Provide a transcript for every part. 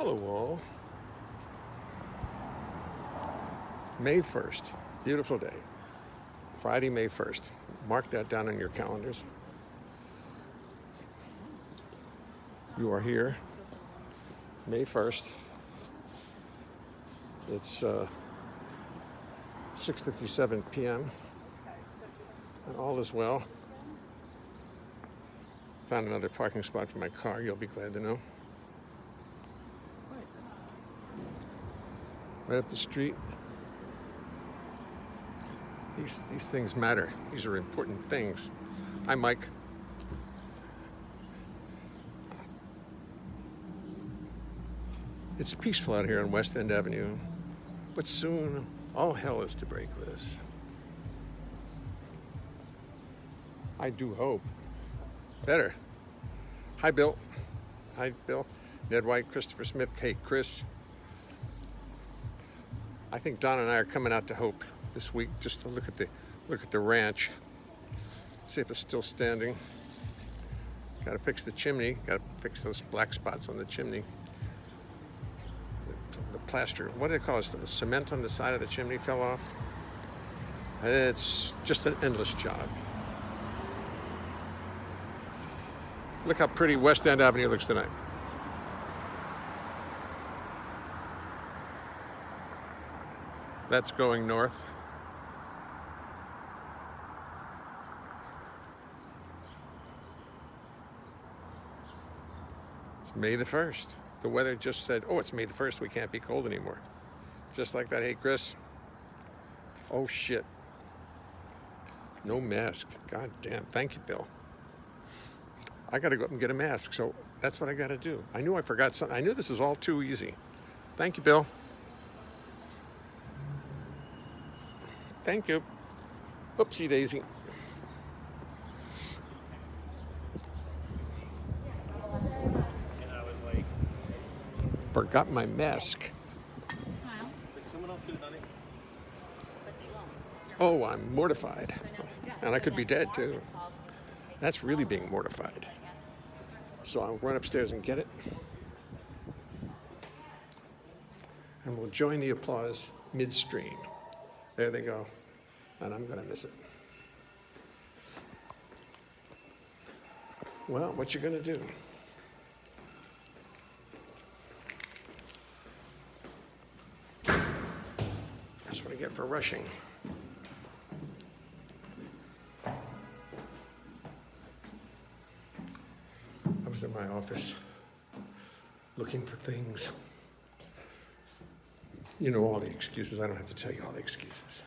Hello, May 1st, beautiful day. Friday, May 1st. Mark that down on your calendars. You are here, May 1st. It's 6:57 p.m. and all is well. Found another parking spot for my car, you'll be glad to know. Right up the street. These things matter. These are important things. Hi, Mike. It's peaceful out here on West End Avenue, but soon all hell is to break loose. I do hope. Better. Hi, Bill. Hi, Bill. Ned White, Christopher Smith. Hey, Chris. I think Don and I are coming out to Hope this week just to look at the ranch, see if it's still standing. Got to fix the chimney. Got to fix those black spots on the chimney. The plaster. What do they call it? The cement on the side of the chimney fell off. It's just an endless job. Look how pretty West End Avenue looks tonight. That's going north. It's May the 1st. The weather just said, oh, it's May the 1st. We can't be cold anymore. Just like that. Hey, Chris. Oh, shit. No mask. God damn. Thank you, Bill. I got to go up and get a mask, so that's what I got to do. I knew I forgot something. I knew this was all too easy. Thank you, Bill. Thank you. Oopsie daisy. Forgot my mask. Oh, I'm mortified. And I could be dead too. That's really being mortified. So I'll run upstairs and get it. And we'll join the applause midstream. There they go. And I'm going to miss it. Well, what you going to do? That's what I get for rushing. I was in my office looking for things. You know all the excuses. I don't have to tell you all the excuses.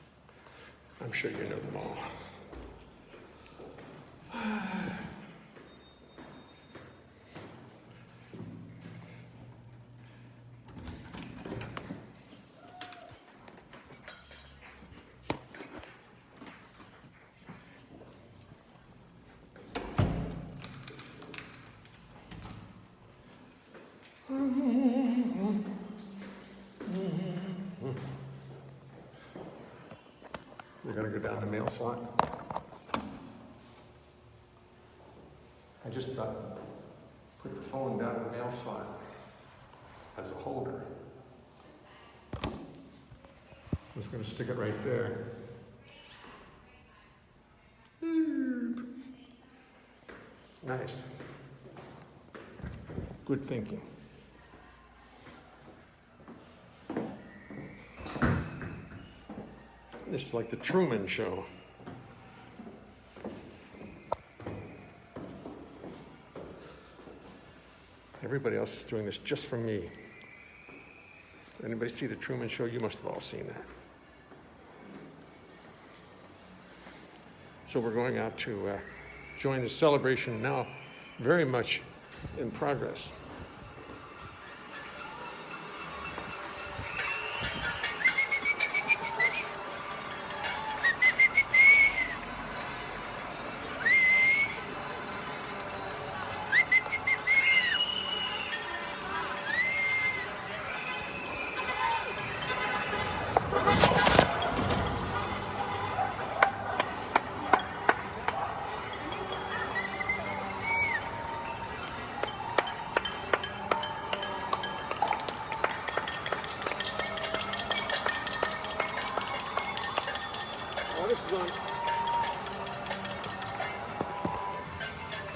I'm sure you know them all. We're going to go down the mail slot. I just about put the phone down in the mail slot as a holder. I was going to stick it right there. Nice. Good thinking. This is like the Truman Show. Everybody else is doing this just for me. Anybody see the Truman Show? You must have all seen that. So we're going out to join the celebration now, very much in progress.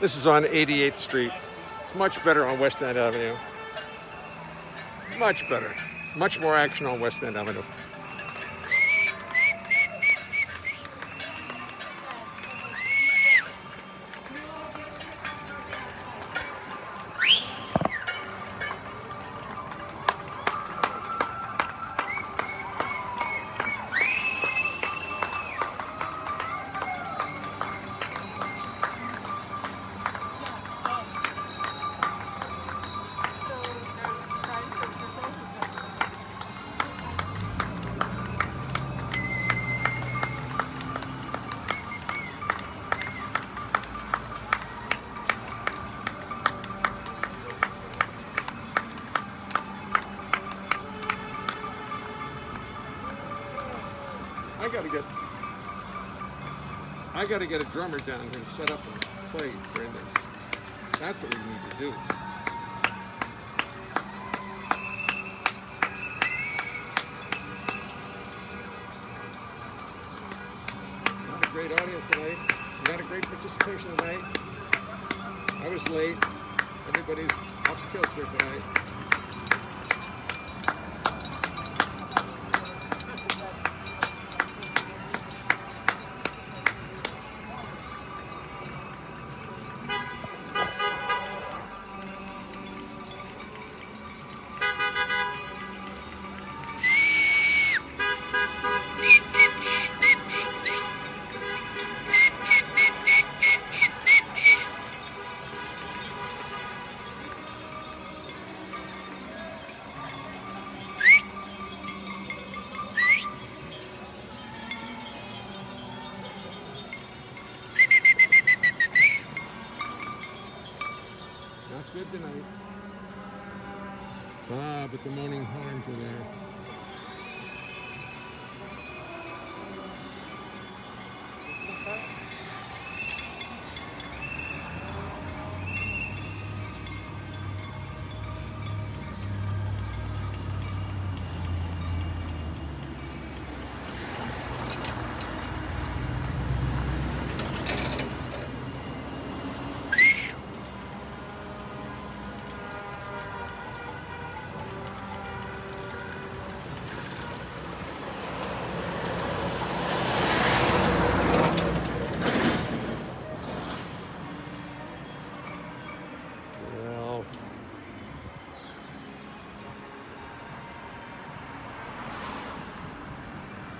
This is on 88th Street. It's much better on West End Avenue. Much better. Much more action on West End Avenue. I gotta get a drummer down here to set up and play during this. That's what we need to do. Not a great audience tonight. Not a great participation tonight. I was late. Everybody's off kilter tonight. Good tonight. But the moaning horns are there.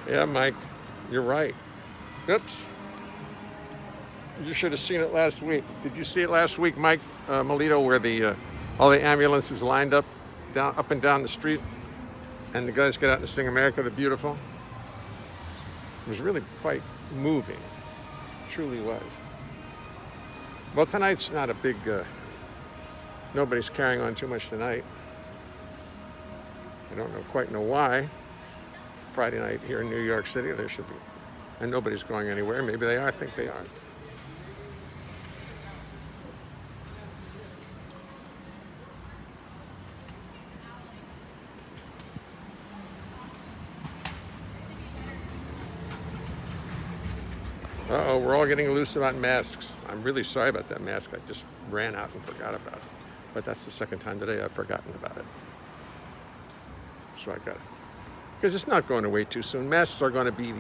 Yeah, Mike, you're right. Oops. You should have seen it last week. Did you see it last week, Mike Melito, where the all the ambulances lined up and down the street, and the guys get out and sing "America the Beautiful"? It was really quite moving. It truly was. Well, tonight's not a big. Nobody's carrying on too much tonight. I don't quite know why. Friday night here in New York City, there should be. And nobody's going anywhere. Maybe they are. I think they are. Uh-oh, we're all getting loose about masks. I'm really sorry about that mask. I just ran out and forgot about it. But that's the second time today I've forgotten about it. So I got it. Because it's not going away too soon. Masks are going to be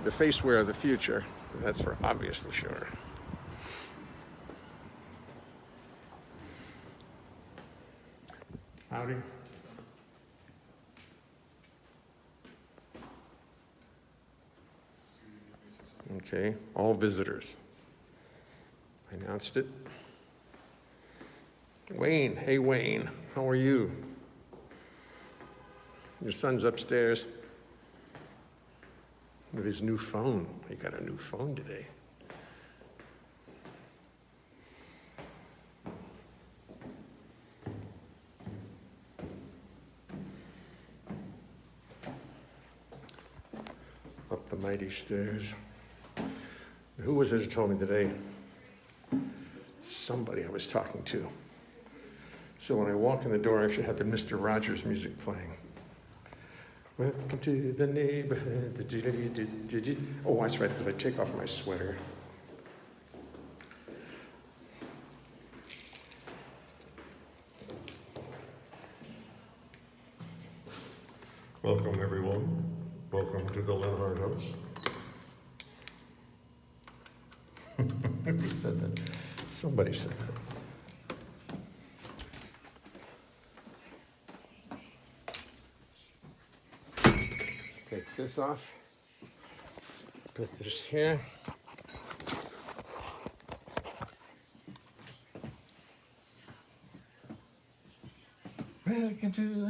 the face wear of the future. That's for obviously sure. Howdy. Okay, all visitors. I announced it. Wayne, hey Wayne, how are you? Your son's upstairs with his new phone. He got a new phone today. Up the mighty stairs. Who was it that told me today? Somebody I was talking to. So when I walk in the door, I should have the Mr. Rogers music playing. Welcome to the neighborhood. Oh, that's right, because I take off my sweater. Welcome, everyone. Welcome to the Leonhart house. Who said that? Somebody said that. Take this off. Put this here. Welcome to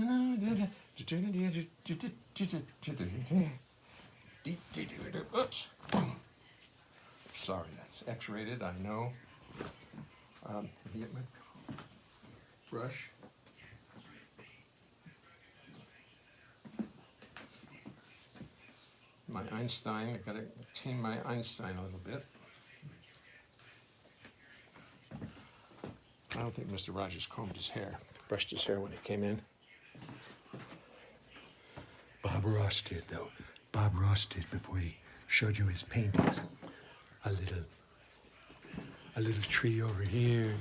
Oops. Sorry, that's X-rated, I know. Let me get my brush. My Einstein, I gotta tame my Einstein a little bit. I don't think Mr. Rogers combed his hair, brushed his hair when he came in. Bob Ross did, though. Bob Ross did before he showed you his paintings. A little tree over here.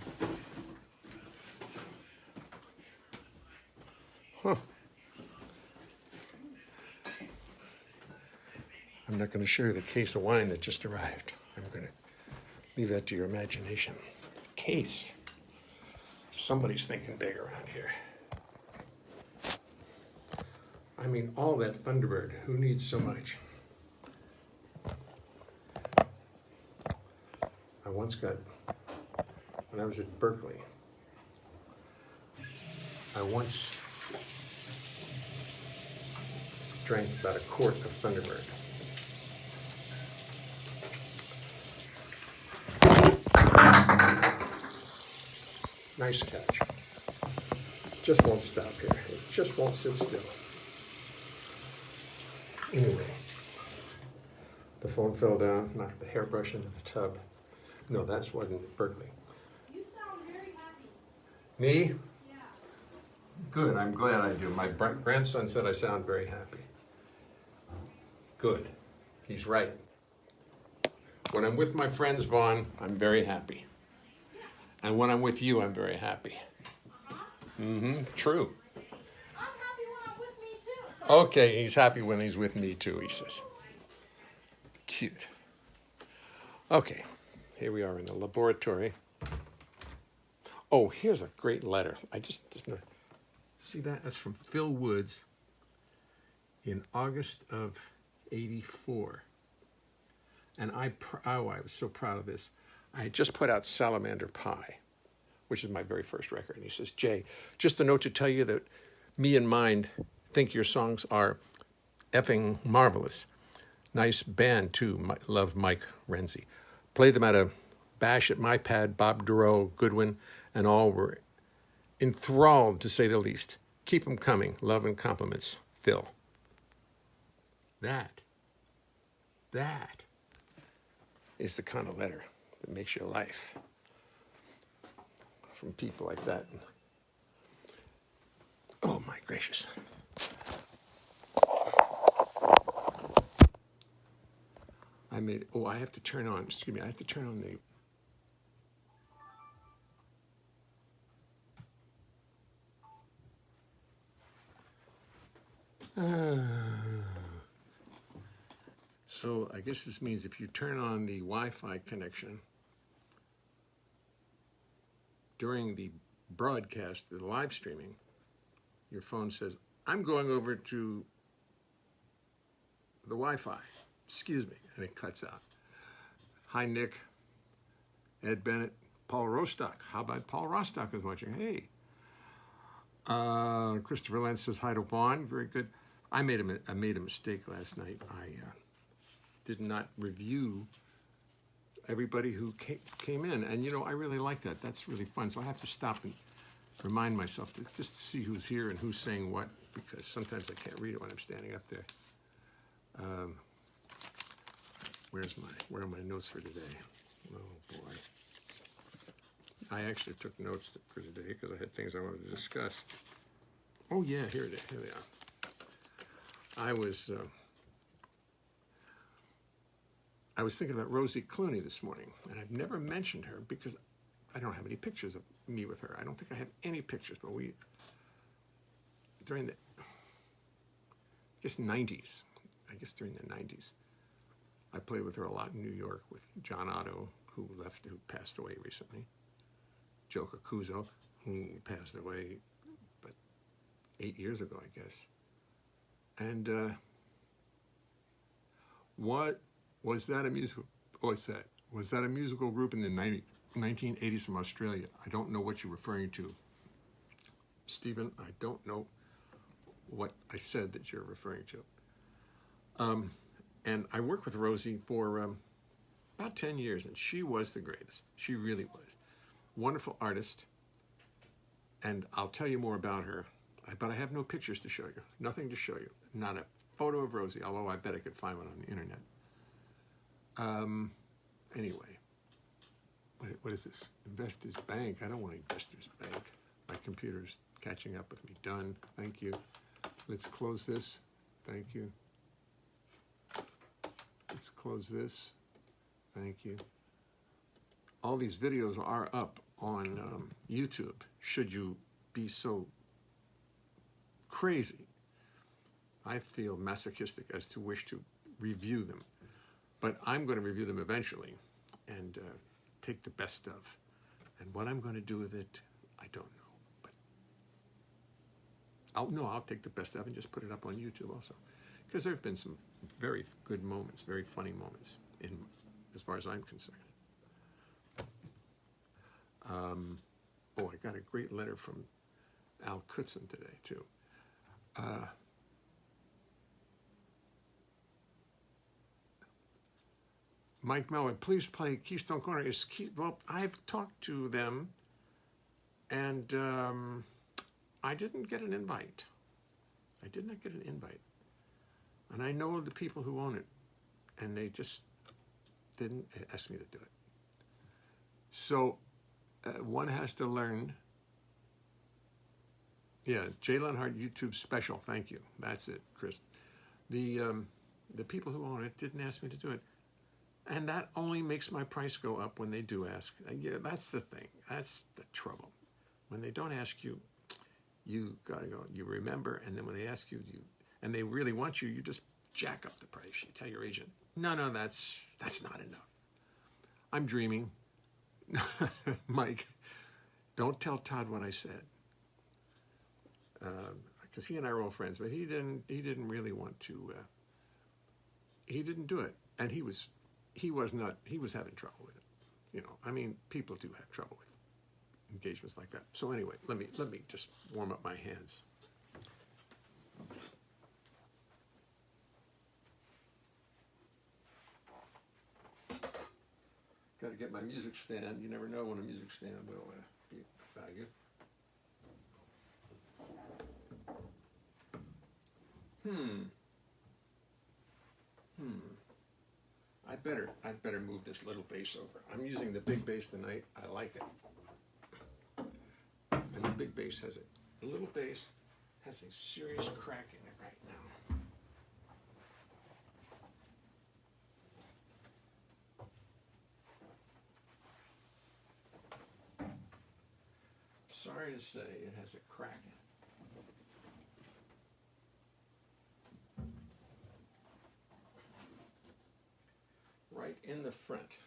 Huh. I'm not going to show you the case of wine that just arrived. I'm going to leave that to your imagination. Case. Somebody's thinking big around here. I mean, all that Thunderbird. Who needs so much? I once got, when I was at Berkeley, I once drank about a quart of Thunderbird. Nice catch. Just won't stop here. It just won't sit still. Anyway, the phone fell down, knocked the hairbrush into the tub. No, that wasn't at Berkeley. You sound very happy. Me? Yeah. Good, I'm glad I do. My grandson said I sound very happy. Good. He's right. When I'm with my friends, Vaughn, I'm very happy. And when I'm with you, I'm very happy. True. I'm happy when I'm with me too. Okay, he's happy when he's with me too, he says. Cute. Okay, here we are in the laboratory. Oh, here's a great letter. See that? That's from Phil Woods in August of '84. And I was so proud of this. I had just put out Salamander Pie, which is my very first record. And he says, Jay, just a note to tell you that me and mine think your songs are effing marvelous. Nice band, too. Love Mike Renzi. Played them at a bash at my pad. Bob Duro, Goodwin, and all were enthralled, to say the least. Keep them coming. Love and compliments, Phil. That is the kind of letter that makes your life from people like that. Oh, my gracious. I have to turn on the, so I guess this means if you turn on the Wi-Fi connection during the broadcast, the live streaming, your phone says, I'm going over to the Wi-Fi. Excuse me. And it cuts out. Hi, Nick, Ed Bennett, Paul Rostock. How about Paul Rostock is watching? Hey. Christopher Lentz says hi to Vaughn. Very good. I made a mistake last night. I did not review everybody who came in. And, I really like that. That's really fun. So I have to stop and remind myself to just see who's here and who's saying what, because sometimes I can't read it when I'm standing up there. Where are my notes for today? Oh, boy. I actually took notes for today because I had things I wanted to discuss. Oh, yeah, here it is. Here they are. I was thinking about Rosie Clooney this morning, and I've never mentioned her because I don't have any pictures of me with her. I don't think I have any pictures, but guess 90s. I guess during the 90s. I played with her a lot in New York with John Otto, who passed away recently. Joe Cacuzo, who passed away, but 8 years ago, I guess. And what was that a musical? What's that? Was that a musical group in the 1980s from Australia? I don't know what you're referring to, Stephen. I don't know what I said that you're referring to. And I worked with Rosie for about 10 years, and she was the greatest. She really was. Wonderful artist, and I'll tell you more about her. But I have no pictures to show you. Nothing to show you. Not a photo of Rosie, although I bet I could find one on the internet. Anyway, what is this? Investors Bank. I don't want Investors Bank. My computer's catching up with me. Done. Thank you. Let's close this. Thank you. Let's close this. Thank you. All these videos are up on YouTube, should you be so crazy. I feel masochistic as to wish to review them, but I'm going to review them eventually and take the best of. And what I'm going to do with it, I don't know. But I'll take the best of and just put it up on YouTube also, because there have been some very good moments, very funny moments, as far as I'm concerned. I got a great letter from Al Kutzen today, too. Mike Mellon, please play Keystone Corner. Well, I've talked to them, and I didn't get an invite. I did not get an invite. And I know the people who own it, and they just didn't ask me to do it. So one has to learn. Yeah, Jay Leonhart YouTube special. Thank you. That's it, Chris. The people who own it didn't ask me to do it, and that only makes my price go up when they do ask. Yeah, that's the thing. That's the trouble. When they don't ask you, you gotta go. You remember, and then when they ask you, and they really want you, you just jack up the price. You tell your agent, no, that's not enough. I'm dreaming. Mike, don't tell Todd what I said, because he and I were all friends, but he didn't really want to. He didn't do it, and he was having trouble with it. You know, I mean, people do have trouble with engagements like that. So anyway, let me just warm up my hands. Got to get my music stand. You never know when a music stand will be of value. I'd better move this little bass over. I'm using the big bass tonight. I like it. And the big bass has it. The little bass has a serious crack in it right now. Sorry to say, it has a crack in it. Right in the front.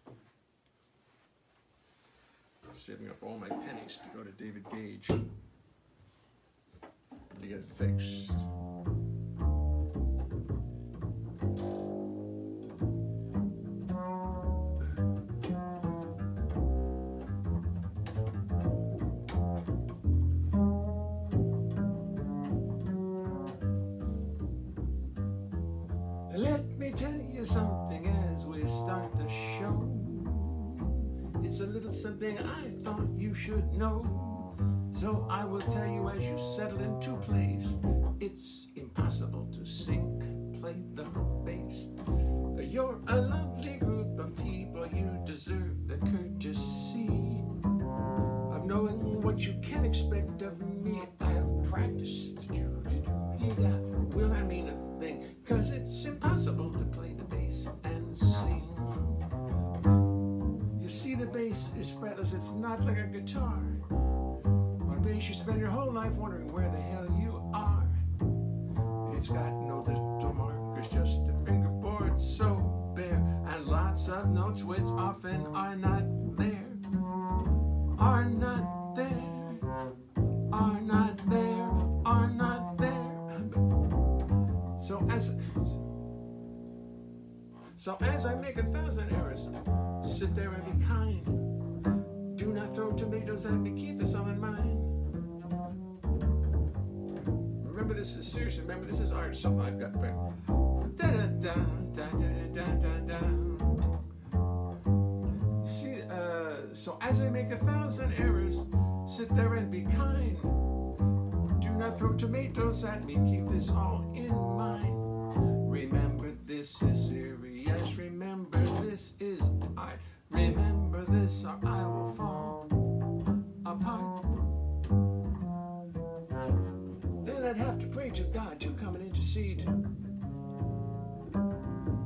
I'm saving up all my pennies to go to David Gage to get it fixed. Let me tell you something as we start the show. It's a little something I thought you should know. So I will tell you as you settle into place. It's impossible to sing and play the bass. You're a lovely group of people. You deserve the courtesy of knowing what you can expect of me. I have practiced. Will I mean a thing? 'Cause it's impossible to play the bass and sing. You see, the bass is fretless. It's not like a guitar. On bass, you spend your whole life wondering where the hell you are. It's got no little markers, just a fingerboard so bare, and lots of notes which often are not there, are not there, are not there, are not there. So as I make 1,000 errors, sit there and be kind. Do not throw tomatoes at me, keep this all in mind. Remember, this is serious. Remember, this is art. So I've got da da da da da da da. See, so as I make 1,000 errors, sit there and be kind. Do not throw tomatoes at me, keep this all in mind. Remember, this is serious. Remember, this is art. Remember this, or I will fall apart. Then I'd have to pray to God to come and intercede.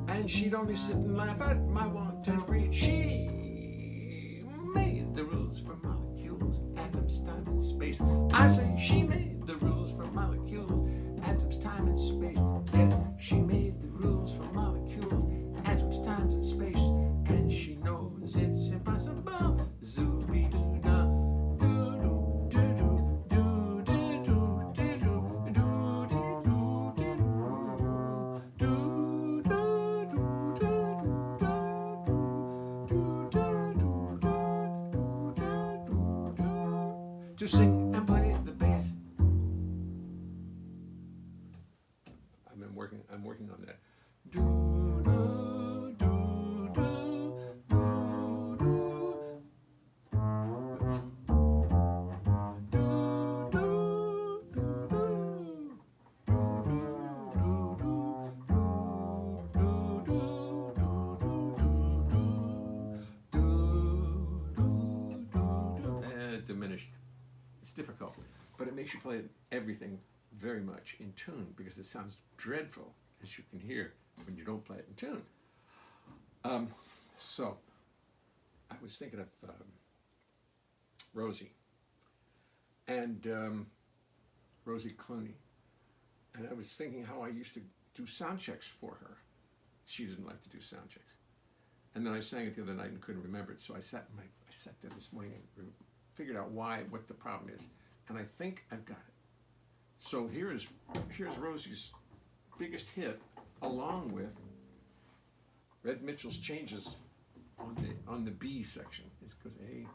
And she'd only sit and laugh at my wanton greed. She made the rules for molecules, atoms, time, and space. I say she made the rules for molecules, atoms, time, and space. Yes, she made the rules for molecules, atoms, time, and space. And she knows it's impossible. Zooby-doo-dah, doo-doo, doo-doo, doo-doo, doo-doo, doo-doo, doo-doo, to sing and play the bass. I'm working on that. Diminished. It's difficult, but it makes you play everything very much in tune, because it sounds dreadful, as you can hear, when you don't play it in tune. So I was thinking of Rosie and Rosie Clooney, and I was thinking how I used to do sound checks for her. She didn't like to do sound checks, and then I sang it the other night and couldn't remember it. So I sat there this morning and figured out what the problem is, and I think I've got it. So here's Rosie's biggest hit, along with Red Mitchell's changes on the B section. It's because A,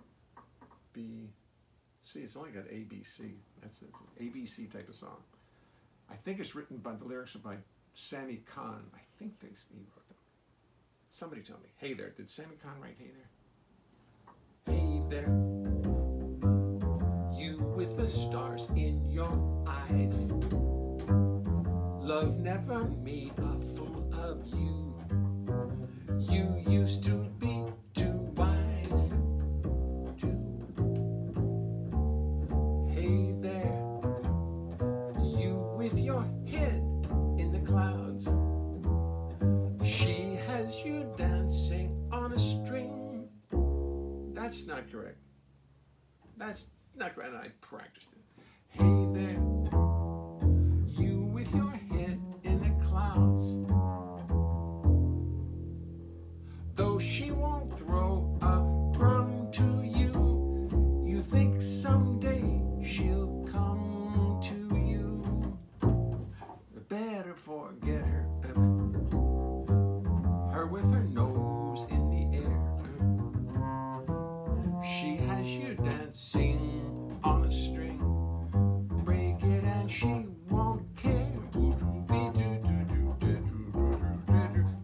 B, C. It's only got A, B, C. That's an ABC type of song. I think it's written by, the lyrics are by Sammy Kahn. I think he wrote them. Somebody tell me. Hey there. Did Sammy Kahn write Hey There? Hey there. You with the stars in your eyes. Love never made a fool of you. You used to be too wise. Hey there. You with your head in the clouds. She has you dancing on a string. That's not correct. That's not correct. And I practiced it. Hey there. You with your head in the clouds. Though she won't throw a crumb to you, you think someday she'll come to you. Better forget her. Her with her nose in the air. She has you dancing on a string. Break it and she won't care.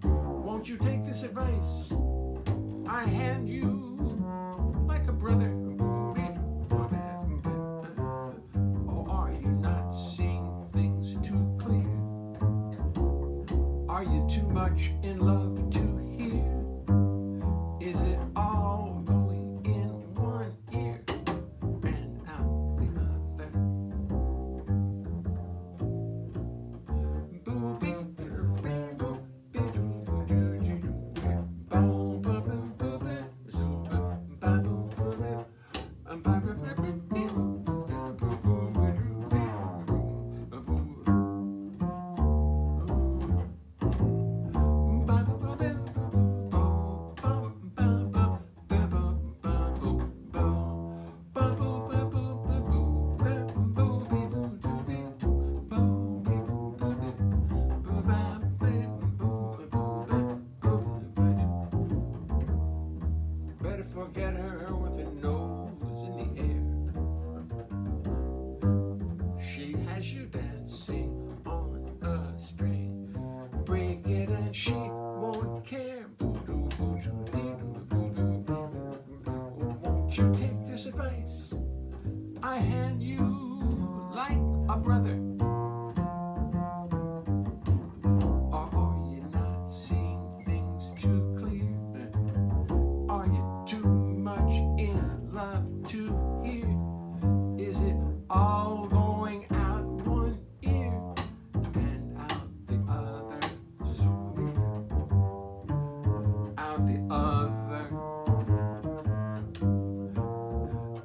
Won't you take this advice I hand you like a brother? Or are you not seeing things too clear? Are you too much in love to hear? Is it all going in one ear and out the other? Booby, her with her nose in the air. She has you dancing on a string. Break it and she won't care. Won't you take this advice I hand you like a brother? Or are you not seeing things too clear? Are you too much in love to hear? Is it all going out one ear and out the other? Out the other.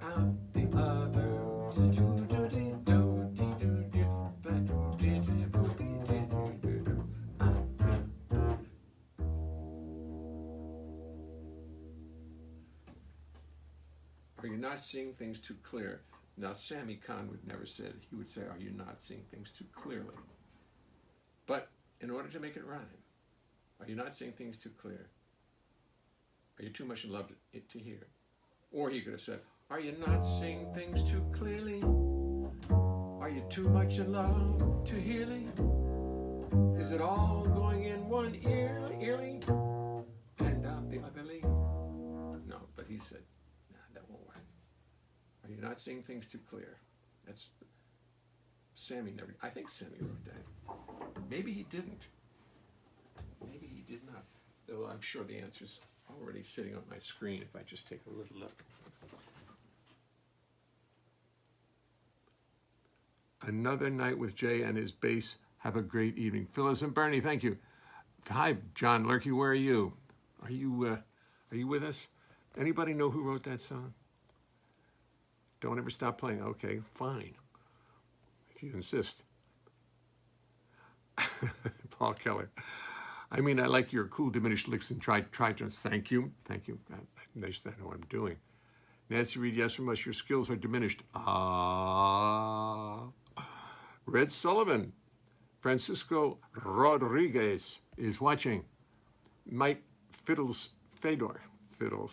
Out the other. Are you not seeing things too clear? Now, Sammy Kahn would never say it. He would say, are you not seeing things too clearly? But in order to make it rhyme, are you not seeing things too clear? Are you too much in love to hear? Or he could have said, are you not seeing things too clearly? Are you too much in love to hearly? Is it all going in one early and out the otherly? No, but he said, nah, that won't work. Are you not seeing things too clear? That's Sammy never. I think Sammy wrote that. Maybe he didn't. Maybe he did not. Though I'm sure the answer's already sitting on my screen if I just take a little look. Another night with Jay and his bass. Have a great evening. Phyllis and Bernie, thank you. Hi, John Lurkey, where are you? Are you with us? Anybody know who wrote that song? Don't ever stop playing. Okay, fine. If you insist. Paul Keller. I mean, I like your cool diminished licks and try to. Thank you. Thank you. Nice to know what I'm doing. Nancy Reed, yes from us, your skills are diminished. Red Sullivan. Francisco Rodriguez is watching. Mike Fiddles Fedor.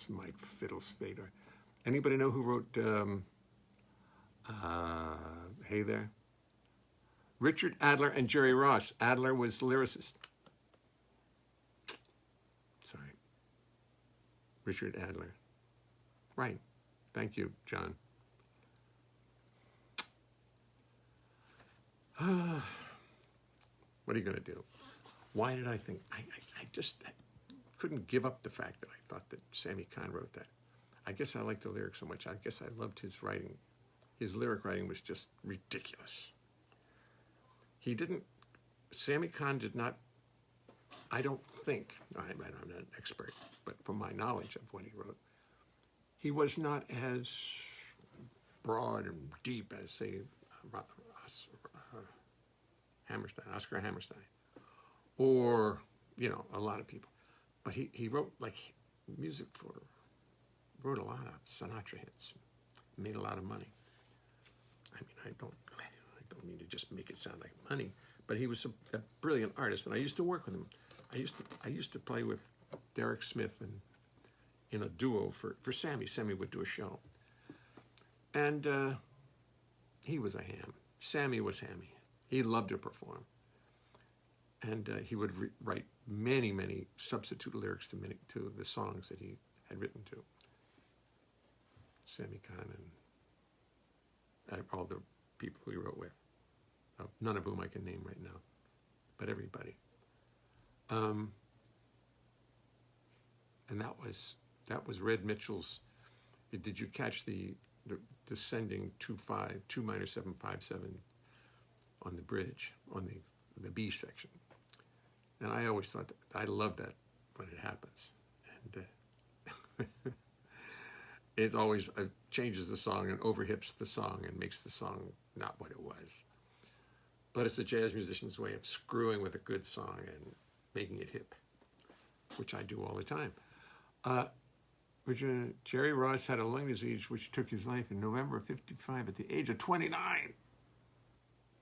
Mike Fiddles Fedor. Anybody know who wrote Hey There? Richard Adler and Jerry Ross. Adler was the lyricist. Sorry. Richard Adler. Right. Thank you, John. What are you going to do? Why did I think? I just couldn't give up the fact that I thought that Sammy Kahn wrote that. I guess I liked the lyrics so much. I guess I loved his writing. His lyric writing was just ridiculous. Sammy Kahn did not, I don't think, I'm not an expert, but from my knowledge of what he wrote, he was not as broad and deep as, say, Oscar Hammerstein, or, a lot of people. But he wrote, music wrote a lot of Sinatra hits, made a lot of money. I mean, I don't mean to just make it sound like money, but he was a brilliant artist, and I used to work with him. I used to play with Derek Smith and in a duo for Sammy. Sammy would do a show, and he was a ham. Sammy was hammy. He loved to perform, and he would write many substitute lyrics to the songs that he had written to. Sammy Kahn and all the people who he wrote with, none of whom I can name right now, but everybody. And that was Red Mitchell's. Did you catch the descending 2-5, 2 minor 7-5-7 on the bridge, on the B section? And I always thought I love that when it happens, and it always changes the song and overhips the song and makes the song not what it was. But it's a jazz musician's way of screwing with a good song and making it hip, which I do all the time. Jerry Ross had a lung disease which took his life in November of '55 at the age of 29.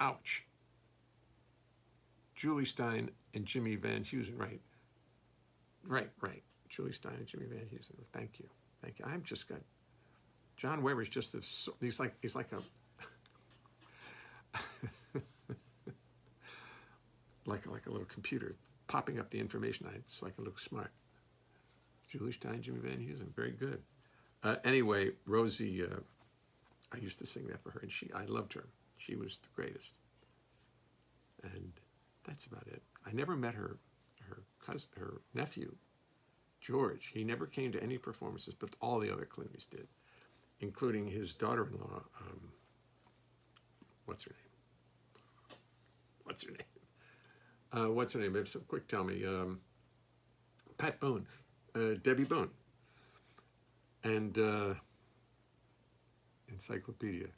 Ouch. Julie Stein and Jimmy Van Heusen, right. Julie Stein and Jimmy Van Heusen, thank you. Thank you. I've just got John Weber's just he's like a like a little computer popping up the information so I can look smart. Julie Stein, Jimmy Van Heusen, very good. Anyway, Rosie, I used to sing that for her, and I loved her. She was the greatest. And that's about it. I never met her cousin, her nephew, George. He never came to any performances, but all the other Clooneys did, including his daughter-in-law. What's her name? What's her name? If some quick, tell me. Pat Boone, Debbie Boone, and encyclopedia.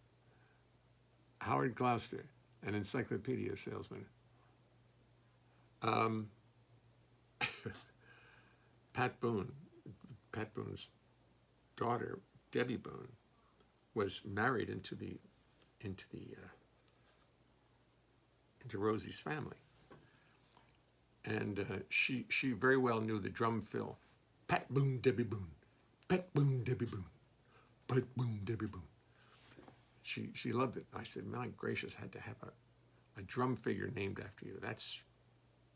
Howard Gloucester, an encyclopedia salesman. Pat Boone's daughter, Debbie Boone, was married into Rosie's family, and she very well knew the drum fill. Pat Boone, Debbie Boone, Pat Boone, Debbie Boone, Pat Boone, Debbie Boone. She loved it. I said, my gracious, had to have a drum figure named after you. That's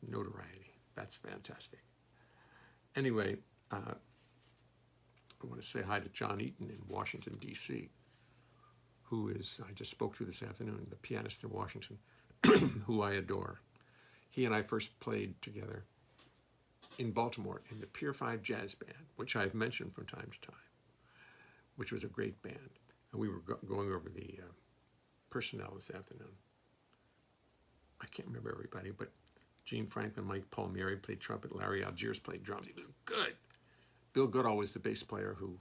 notoriety. That's fantastic. Anyway, I want to say hi to John Eaton in Washington, D.C., who is, I just spoke to this afternoon, the pianist in Washington, who I adore. He and I first played together in Baltimore in the Pier 5 Jazz Band, which I've mentioned from time to time, which was a great band. And we were going over the personnel this afternoon. I can't remember everybody, but Gene Franklin, Mike Palmieri played trumpet, Larry Algiers played drums. He was good. Bill Goodall was the bass player who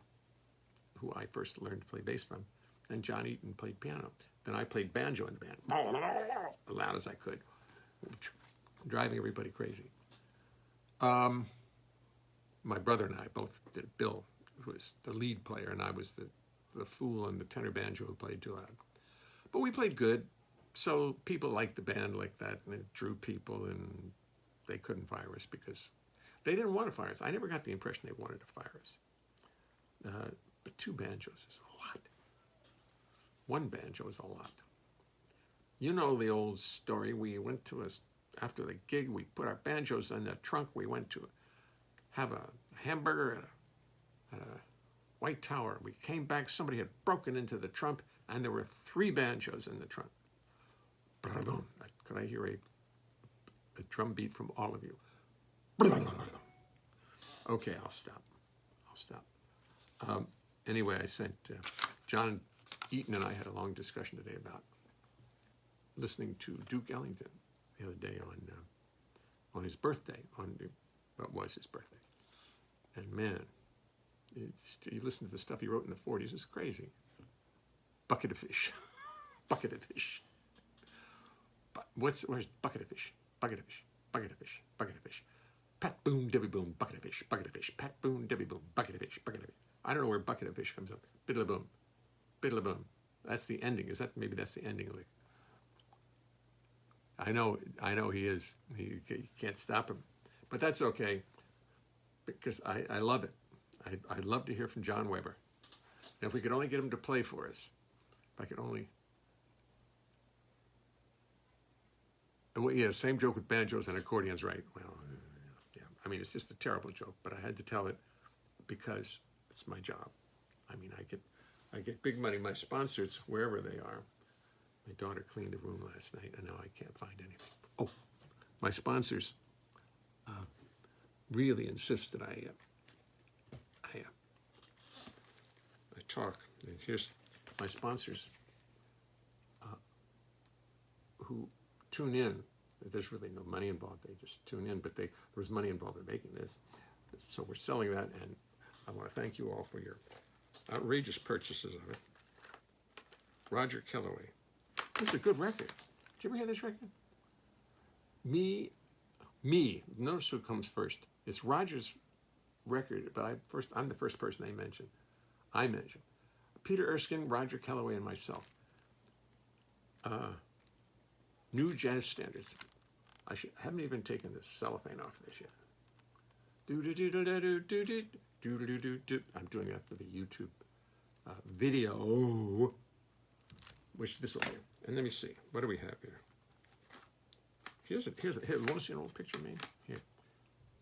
I first learned to play bass from, and John Eaton played piano. Then I played banjo in the band, as loud as I could, driving everybody crazy. My brother and I both did. Bill, who was the lead player, and I was the fool and the tenor banjo who played too loud. But we played good, so people liked the band like that, and it drew people, and they couldn't fire us because they didn't want to fire us. I never got the impression they wanted to fire us. But 2 banjos is a lot. 1 banjo is a lot. You know the old story. We went to after the gig, we put our banjos in the trunk. We went to have a hamburger at a White Tower. We came back, somebody had broken into the trunk, and there were 3 banjos in the trunk. Boom. Could I hear a drum beat from all of you? Okay, I'll stop. Anyway, I sent John Eaton and I had a long discussion today about listening to Duke Ellington the other day on his birthday, what was his birthday. And man, you listen to the stuff he wrote in the 40s, it's crazy. Bucket of fish. Bucket of fish. Where's bucket of fish? Bucket of fish. Bucket of fish. Bucket of fish. Pat boom, Debbie boom, bucket of fish. Bucket of fish. Pat boom, Debbie boom, bucket of fish. Bucket of fish. I don't know where bucket of fish comes up. Biddle boom. Biddle boom. That's the ending. Maybe that's the ending of it. I know he is. You can't stop him. But that's okay, because I love it. I'd love to hear from John Weber. And if we could only get him to play for us, if I could only... Yeah, same joke with banjos and accordions, right? Well, yeah. I mean, it's just a terrible joke, but I had to tell it because it's my job. I mean, I get big money. My sponsors, wherever they are. My daughter cleaned a room last night, and now I can't find anything. Oh, my sponsors really insist that I talk. And here's my sponsors who tune in. There's really no money involved. They just tune in, but there was money involved in making this. So we're selling that, and I want to thank you all for your outrageous purchases of it. Roger Kellaway. This is a good record. Did you ever hear this record? Me. Notice who comes first. It's Roger's record, but I'm the first person I mentioned. Peter Erskine, Roger Kellaway, and myself. New jazz standards. I haven't even taken the cellophane off this yet. do. I'm doing that for the YouTube video, which this will be. And let me see. What do we have here? Here. You want to see an old picture of me? Here.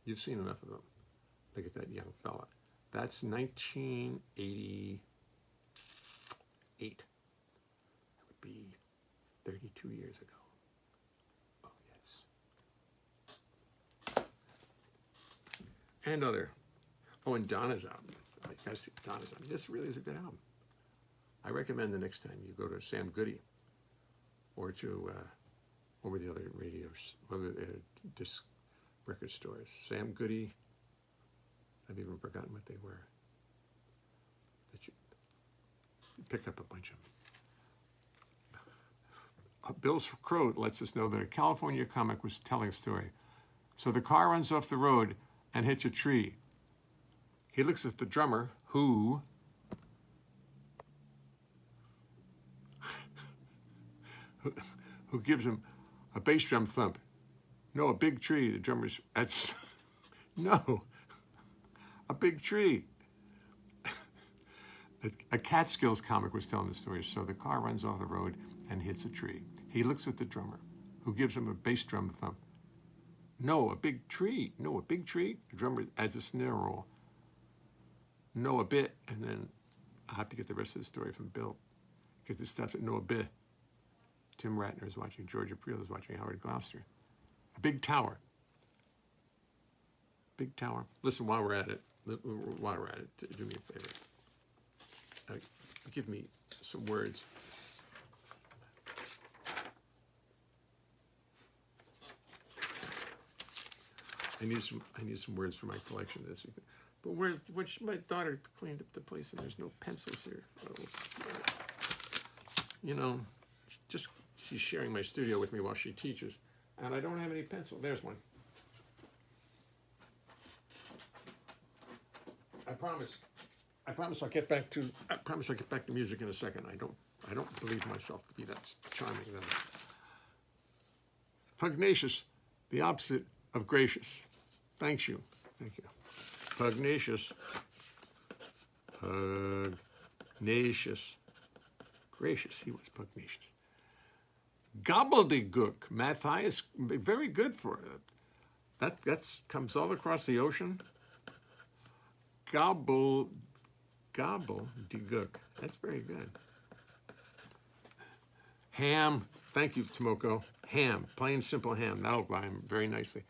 You've seen enough of them. Look at that young fella. That's 1988. That would be 32 years ago. Oh, yes. And other. Oh, and Donna's album. You gotta see Donna's album. This really is a good album. I recommend the next time you go to Sam Goody or to, what were the other radios, what were the disc record stores? Sam Goody. I've even forgotten what they were. That you pick up a bunch of them. Bill Crow lets us know that a California comic was telling a story. So the car runs off the road and hits a tree. He looks at the drummer, who gives him a bass drum thump. No, a big tree. The drummer's, that's, no, a big tree. A Catskills comic was telling the story. So the car runs off the road and hits a tree. He looks at the drummer, who gives him a bass drum thump. No, a big tree. No, a big tree. The drummer adds a snare roll. No, a bit. And then I'll have to get the rest of the story from Bill. Because this stops at no, a bit. Tim Ratner is watching. George April is watching. Howard Gloucester. A big tower. Big tower. Listen, while we're at it, do me a favor. Give me some words. I need some words for my collection this week. But my daughter cleaned up the place and there's no pencils here. Oh, you know, just she's sharing my studio with me while she teaches, and I don't have any pencil. There's one. I promise I'll get back to music in a second. I don't believe myself to be that charming though. Pugnacious, the opposite of gracious. Thank you. Pugnacious. Gracious, he was pugnacious. Gobbledygook, Matthias, very good for it. That comes all across the ocean. Gobbledygook, that's very good. Ham, thank you, Tomoko. Ham, plain simple ham, that'll rhyme very nicely.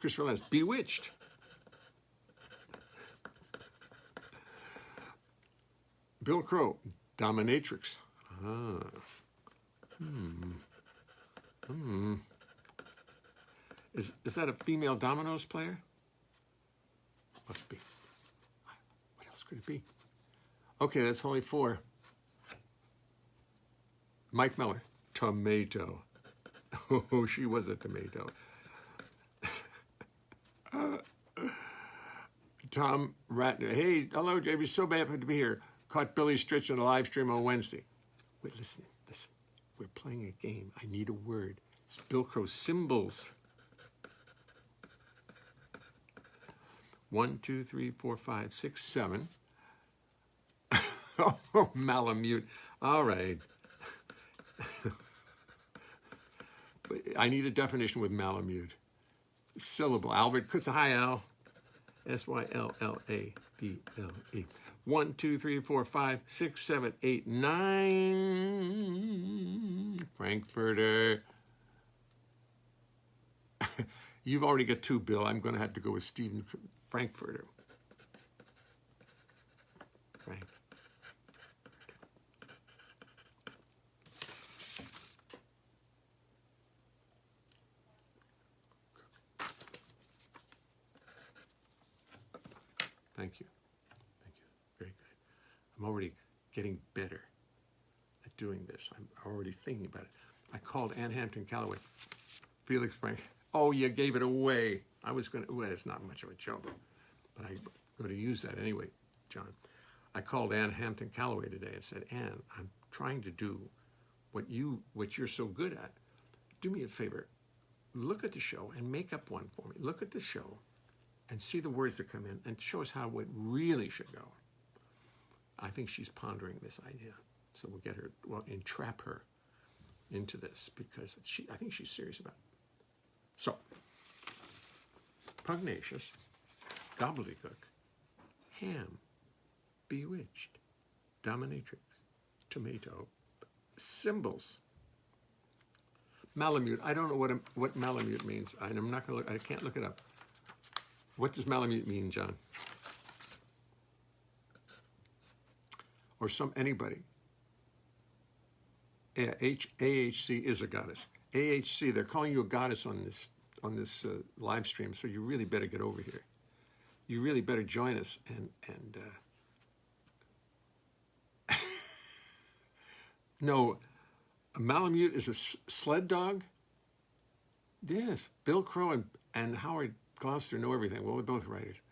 Christopher Lance, bewitched. Bill Crow, dominatrix. Is that a female dominoes player? Must be. What else could it be? Okay, that's only 4. Mike Miller, tomato. Oh, she was a tomato. Tom Ratner, hey, hello, JB, so happy to be here. Caught Billy Stritch on a live stream on Wednesday. Wait, listen. We're playing a game. I need a word. It's Bill Crow symbols. 1, 2, 3, 4, 5, 6, 7. Oh, Malamute. All right. I need a definition with Malamute. Syllable. Albert Kutz. Hi, Al. Syllable. 1, 2, 3, 4, 5, 6, 7, 8, 9. Frankfurter. You've already got 2, Bill. I'm going to have to go with Stephen Frankfurter. Frank. Thank you. Very good. I'm already getting better at doing this. I'm already thinking about it. I called Ann Hampton Calloway. Felix Frank. Oh, you gave it away. I was going to, well, it's not much of a joke, but I'm going to use that anyway, John. I called Ann Hampton Calloway today and said, Ann, I'm trying to do what you're so good at. Do me a favor. Look at the show and make up one for me. Look at the show and see the words that come in and show us how it really should go. I think she's pondering this idea. So we'll get her, well, entrap her into this because I think she's serious about it. So, pugnacious, gobbledygook, ham, bewitched, dominatrix, tomato, symbols. Malamute. I don't know what Malamute means. I'm not going to look. I can't look it up. What does Malamute mean, John? Or anybody? Yeah, AHC is a goddess. AHC. They're calling you a goddess on this live stream. So you really better get over here. You really better join us and no. A Malamute is a sled dog? Yes. Bill Crow and Howard Gloucester know everything. Well, we're both writers.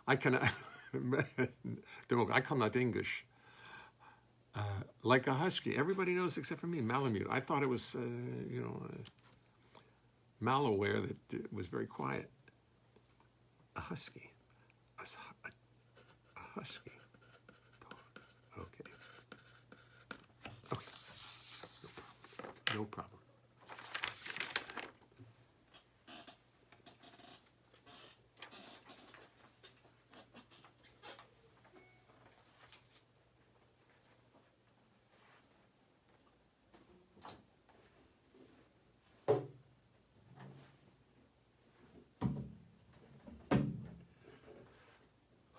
I cannot, I cannot English. Like a husky. Everybody knows except for me, Malamute. I thought it was, malware that was very quiet. A husky. A husky. Okay. Okay. No problem.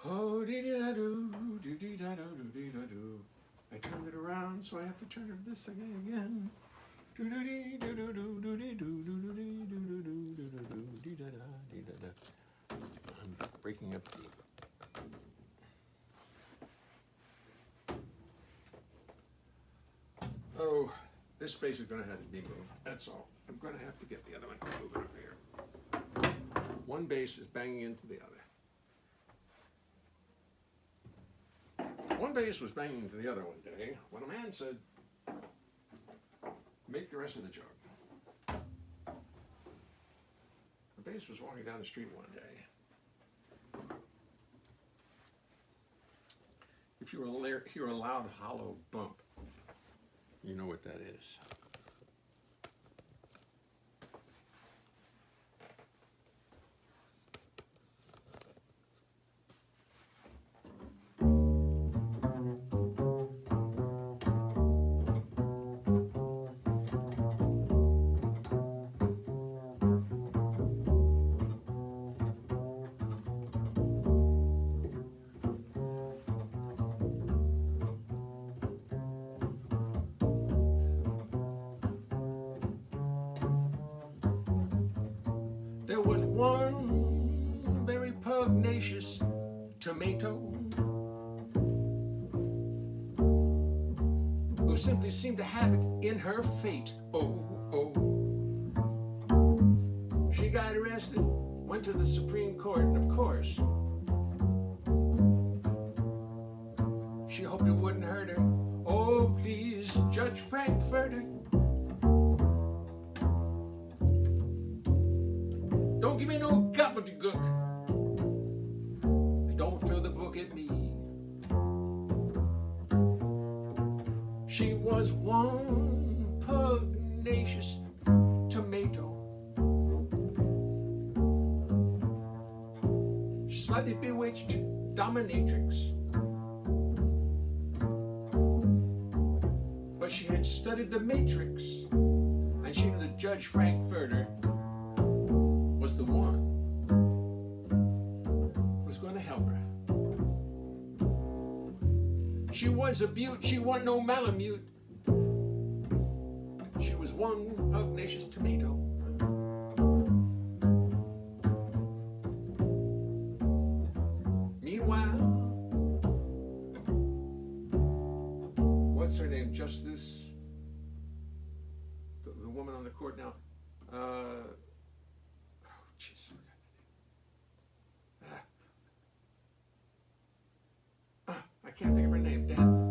Oh, dee-dee-da-doo, dee-dee-da-doo, dee-dee-da-doo. I turned it around, so I have to turn it this again. I'm breaking up the. Oh, this space is going to have to be moved. That's all. I'm going to have to get the other one to move it over here. One bass is banging into the other. One bass was banging into the other one day when a man said, "Make the rest of the jug." The bass was walking down the street one day. If you hear a loud, hollow bump, you know what that is. There was one very pugnacious tomato who simply seemed to have it in her fate. Oh, oh. She got arrested, went to the Supreme Court, and of course, she hoped it wouldn't hurt her. Oh, please, Judge Frankfurter, don't give me no gobbledygook. Don't throw the book at me. She was one pugnacious tomato, slightly bewitched dominatrix. But she had studied the Matrix, and she knew that Judge Frankfurter was the one who was going to help her. She was a beaut, she wasn't no Malamute. She was one pugnacious tomato. Meanwhile, what's her name? Justice, the woman on the court now. I can't think of her name, Dan.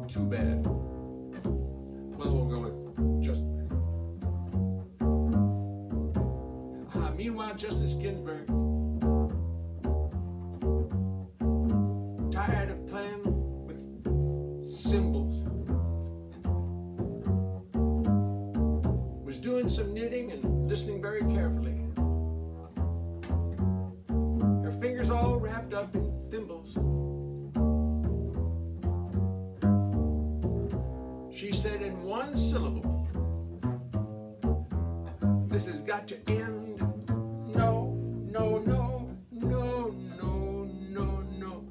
Too bad. Well, we'll go with just about Justice Ginsburg. Tired of playing with symbols. Was doing some knitting and listening very carefully. Her fingers all wrapped up in thimbles. She said in one syllable, "This has got to end. No, no, no, no, no, no, no."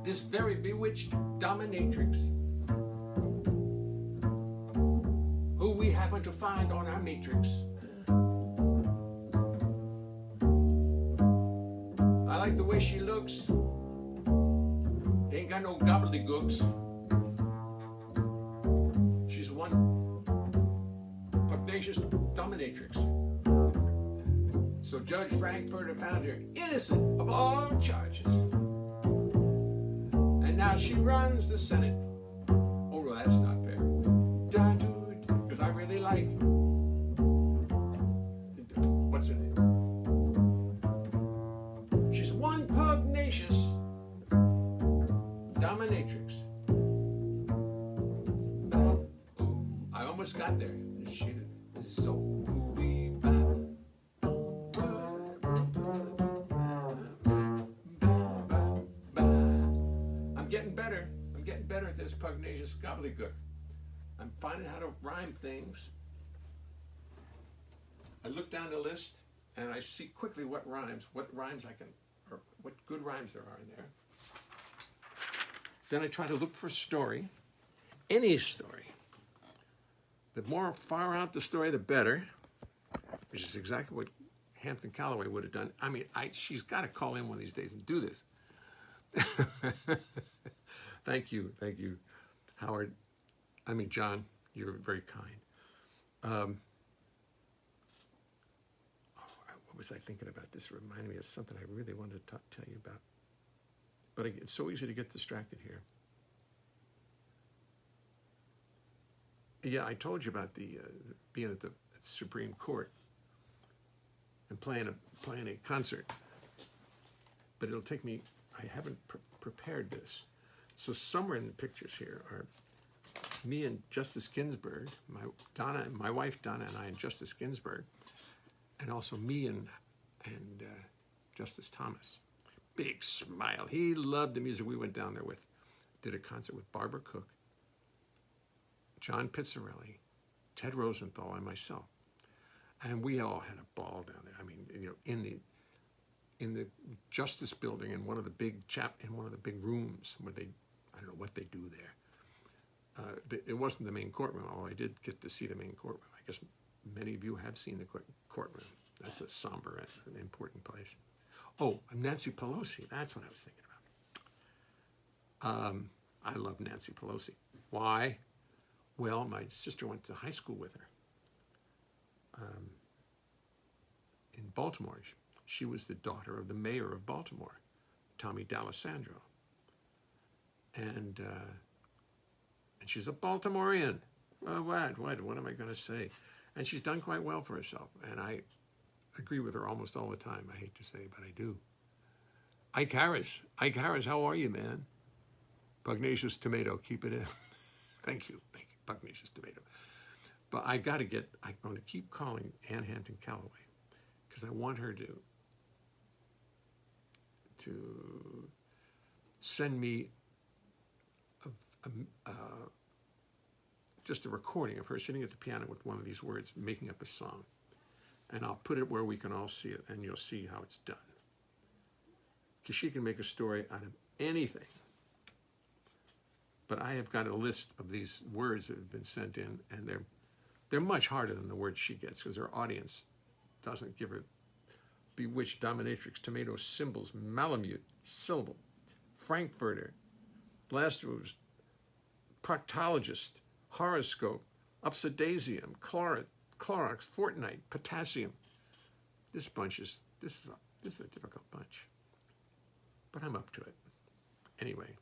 This very bewitched dominatrix, who we happen to find on our matrix. I like the way she looks. Ain't got no gobbledygooks. She's one pugnacious dominatrix. So Judge Frankfurter found her innocent of all charges. And now she runs the Senate. Oh, well, that's not fair. Because I really like, what's her name? She's one pugnacious dominatrix. I almost got there. I'm getting better. I'm getting better at this pugnacious gobbledygook. I'm finding how to rhyme things. I look down the list and I see quickly what rhymes I can, or what good rhymes there are in there. Then I try to look for a story, any story. The more far out the story, the better, which is exactly what Hampton Callaway would have done. I mean, she's got to call in one of these days and do this. Thank you, Howard. I mean, John, you're very kind. What was I thinking about? This reminded me of something I really wanted to tell you about. But it's so easy to get distracted here. Yeah, I told you about the being at the Supreme Court and playing a concert. But it'll take me. I haven't prepared this. So somewhere in the pictures here are me and Justice Ginsburg, my wife Donna, and I and Justice Ginsburg, and also me and Justice Thomas. Big smile. He loved the music we went down there with. Did a concert with Barbara Cook, John Pizzarelli, Ted Rosenthal, and myself. And we all had a ball down there. I mean, you know, in the Justice Building, in one of the big rooms where I don't know what they do there. It wasn't the main courtroom, although I did get to see the main courtroom. I guess many of you have seen the courtroom. That's a somber and important place. Oh, Nancy Pelosi. That's what I was thinking about. I love Nancy Pelosi. Why? Well, my sister went to high school with her in Baltimore. She was the daughter of the mayor of Baltimore, Tommy D'Alessandro. And she's a Baltimorean. Well, what am I going to say? And she's done quite well for herself. And I agree with her almost all the time. I hate to say, but I do. Ike Harris, how are you, man? Pugnacious tomato, keep it in. Thank you, Pugnacious tomato. But I'm going to keep calling Ann Hampton Callaway because I want her to send me just a recording of her sitting at the piano with one of these words, making up a song. And I'll put it where we can all see it, and you'll see how it's done. Because she can make a story out of anything. But I have got a list of these words that have been sent in, and they're much harder than the words she gets, because her audience doesn't give her bewitched dominatrix, tomato, symbols, malamute, syllable, Frankfurter. Last was proctologist, horoscope, upsidasium, Clorox, Fortnite, potassium. This is a difficult bunch, but I'm up to it. Anyway,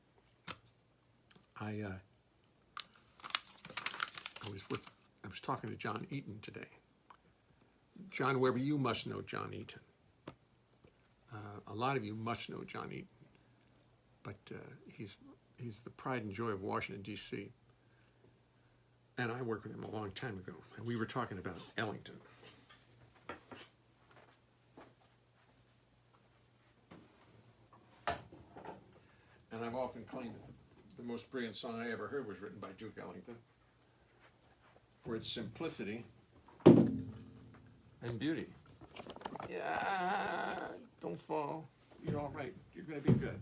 I was talking to John Eaton today, John Weber, you must know John Eaton. A lot of you must know John Eaton, but he's the pride and joy of Washington, D.C. And I worked with him a long time ago, and we were talking about Ellington. And I've often claimed that the most brilliant song I ever heard was written by Duke Ellington for its simplicity and beauty. Yeah, don't fall. You're all right. You're going to be good.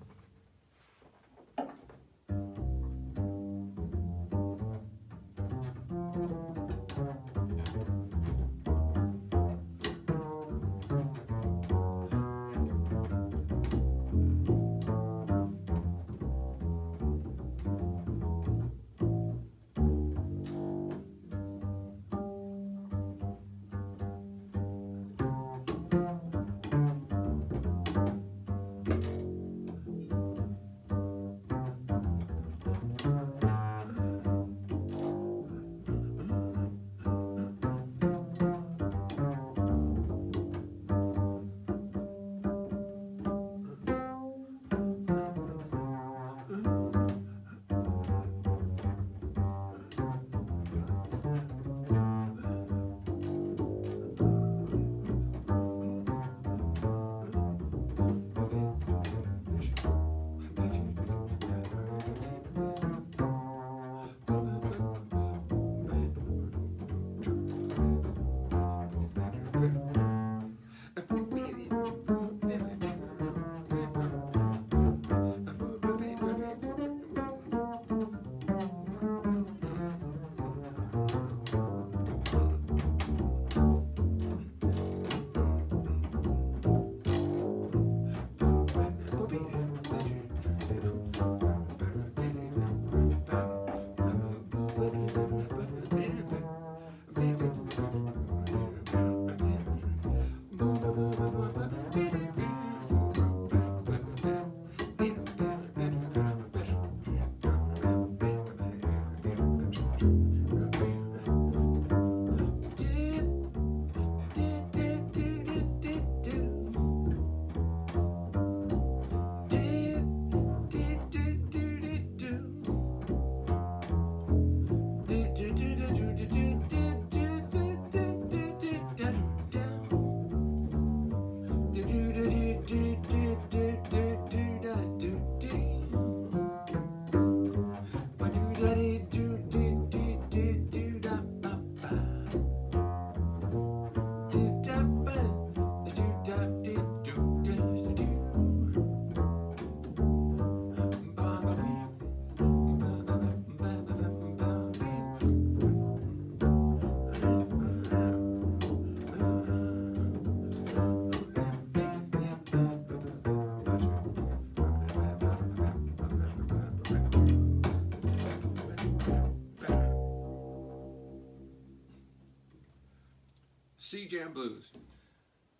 C Jam Blues.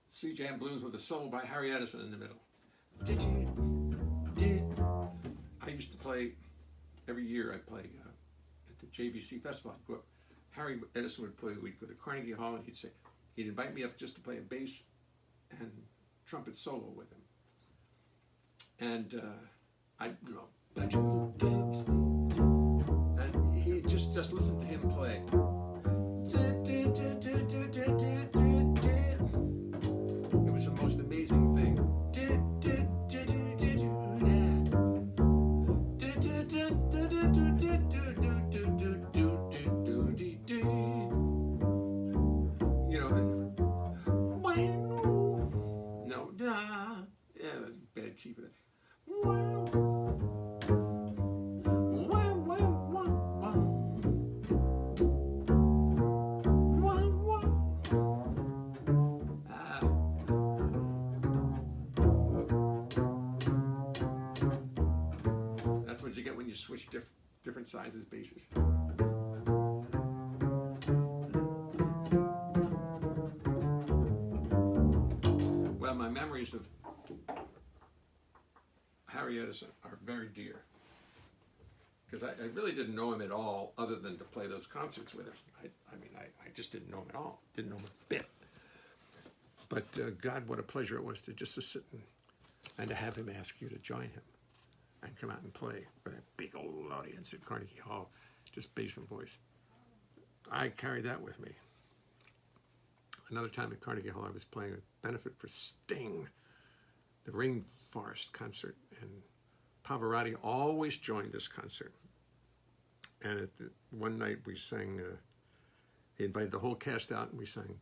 C Jam Blues with a solo by Harry Edison in the middle. I used to play, every year I'd play at the JVC Festival. I'd go up, Harry Edison would play, we'd go to Carnegie Hall and he'd invite me up just to play a bass and trumpet solo with him. And I'd go, and he just listen to him play. It was the most amazing thing. You know, no, yeah, that's bad key for that. Switch different sizes basses. Well, my memories of Harry Edison are very dear because I really didn't know him at all other than to play those concerts with him. I just didn't know him at all. Didn't know him a bit. But God, what a pleasure it was to just to sit and to have him ask you to join him and come out and play for that big old audience at Carnegie Hall, just bass and voice. I carried that with me. Another time at Carnegie Hall, I was playing a benefit for Sting, the Rainforest concert, and Pavarotti always joined this concert. And one night we sang, he invited the whole cast out, and we sang,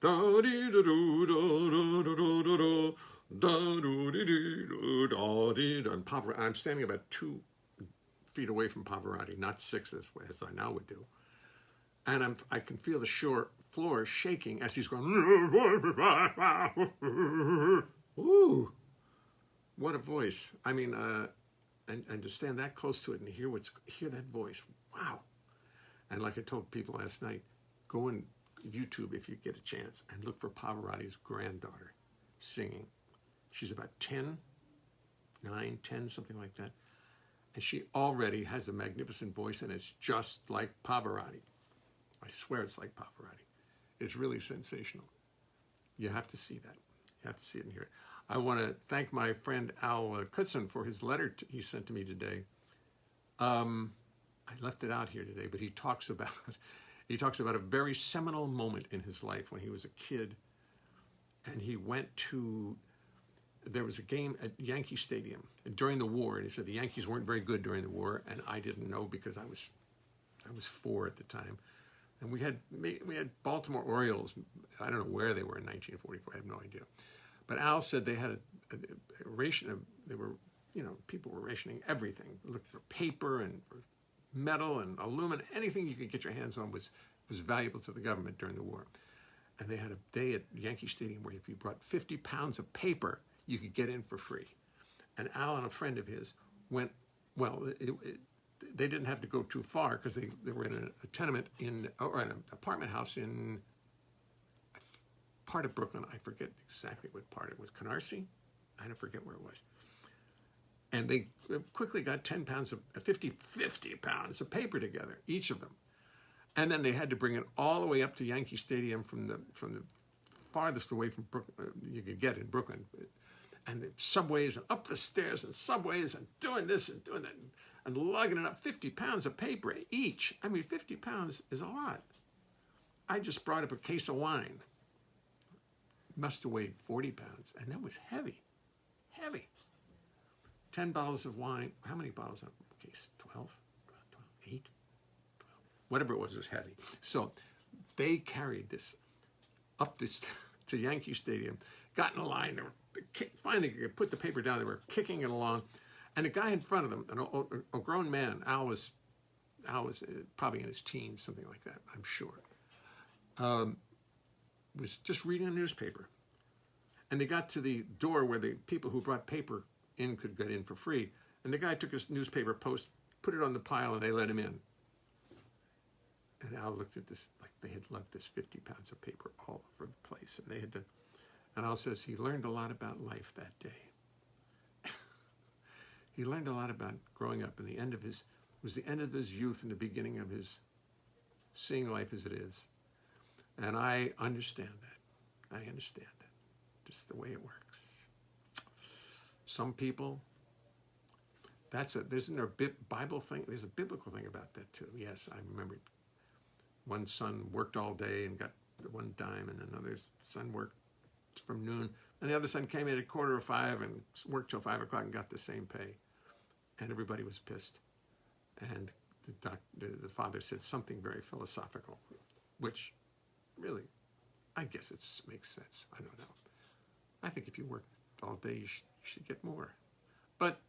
da dee da doo da da da da da da doo dee dee da dee da. And Pavarotti, I'm standing about 2 feet away from Pavarotti, not 6 as I now would do. And I can feel the floor shaking as he's going, ooh, what a voice. I mean, and to stand that close to it and hear that voice, wow. And like I told people last night, go on YouTube if you get a chance and look for Pavarotti's granddaughter singing. She's about 10, 9, 10, something like that. And she already has a magnificent voice, and it's just like Pavarotti. I swear it's like Pavarotti. It's really sensational. You have to see that. You have to see it and hear it. I want to thank my friend Al Kutzen for his letter he sent to me today. I left it out here today, but he talks about a very seminal moment in his life when he was a kid, and he went to. There was a game at Yankee Stadium during the war, and he said the Yankees weren't very good during the war, and I didn't know because I was 4 at the time. And we had Baltimore Orioles. I don't know where they were in 1944. I have no idea. But Al said they had a ration of, people were rationing everything. Looked for paper and for metal and aluminum. Anything you could get your hands on was valuable to the government during the war. And they had a day at Yankee Stadium where if you brought 50 pounds of paper, you could get in for free. And Al and a friend of his went, they didn't have to go too far because they were in a tenement or an apartment house in part of Brooklyn. I forget exactly what part it was. Canarsie? I don't forget where it was. And they quickly got 50 pounds of paper together, each of them. And then they had to bring it all the way up to Yankee Stadium from the farthest away from Brooklyn you could get in Brooklyn. And the subways and up the stairs and subways and doing this and doing that and lugging it up 50 pounds of paper each. I mean, 50 pounds is a lot. I just brought up a case of wine. Must have weighed 40 pounds, and that was heavy. 10 bottles of wine. How many bottles in a case? 12? 8? 12. Whatever it was heavy. So they carried this up to Yankee Stadium, got in a line, they were finally put the paper down, they were kicking it along, and a guy in front of them, a grown man, Al was probably in his teens, something like that, I'm sure, was just reading a newspaper. And they got to the door where the people who brought paper in could get in for free, and the guy took his newspaper post, put it on the pile, and they let him in. And Al looked at this, like they had left this 50 pounds of paper all over the place, and they had to. And Al says he learned a lot about life that day. He learned a lot about growing up, and it was the end of his youth and the beginning of his seeing life as it is. And I understand that. I understand that. Just the way it works. Some people, isn't there a Bible thing? There's a biblical thing about that too. Yes, I remember one son worked all day and got the one dime, and another son worked from noon, and the other son came in at 4:45 and worked till 5 o'clock and got the same pay, and everybody was pissed. And the father said something very philosophical, which really, I guess it makes sense. I don't know. I think if you work all day, you should get more. But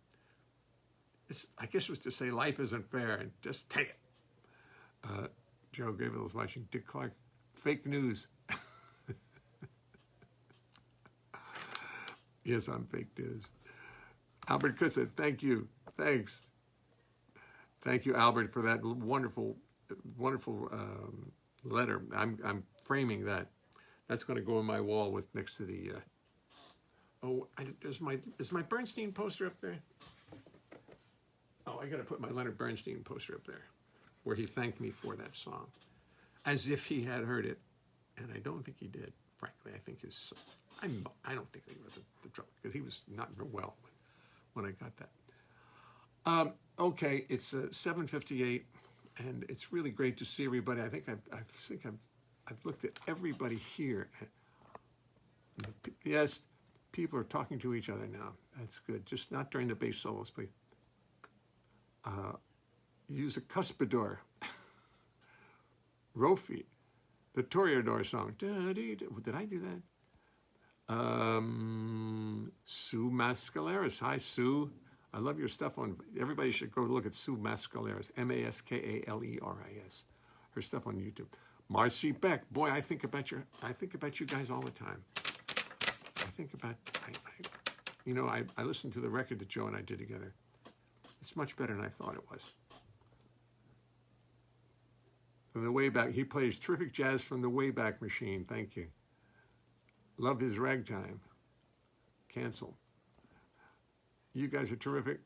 I guess it was to say life isn't fair and just take it. Joe Grable was watching Dick Clark. Fake news. Yes, I'm fake news. Albert Kutza, thank you. Thanks. Thank you, Albert, for that wonderful letter. I'm framing that. That's going to go on my wall next to the. Is my Bernstein poster up there? Oh, I got to put my Leonard Bernstein poster up there, where he thanked me for that song, as if he had heard it, and I don't think he did, frankly. frankly. I think I don't think he wrote the trouble because he was not very well when I got that. Okay, it's 7:58, and it's really great to see everybody. I think I've looked at everybody here. Yes, people are talking to each other now. That's good. Just not during the bass solos, please. Use a cuspidor. Rofi, the Toreador song. Did I do that? Sue Mascaleras. Hi, Sue. I love your stuff on. Everybody should go look at Sue Mascaleras. Maskaleris. Her stuff on YouTube. Marcy Beck. Boy, I think about you guys all the time. I think about. I listened to the record that Joe and I did together. It's much better than I thought it was. From the Wayback, he plays terrific jazz from the Wayback Machine. Thank you. Love his ragtime. Cancel. You guys are terrific.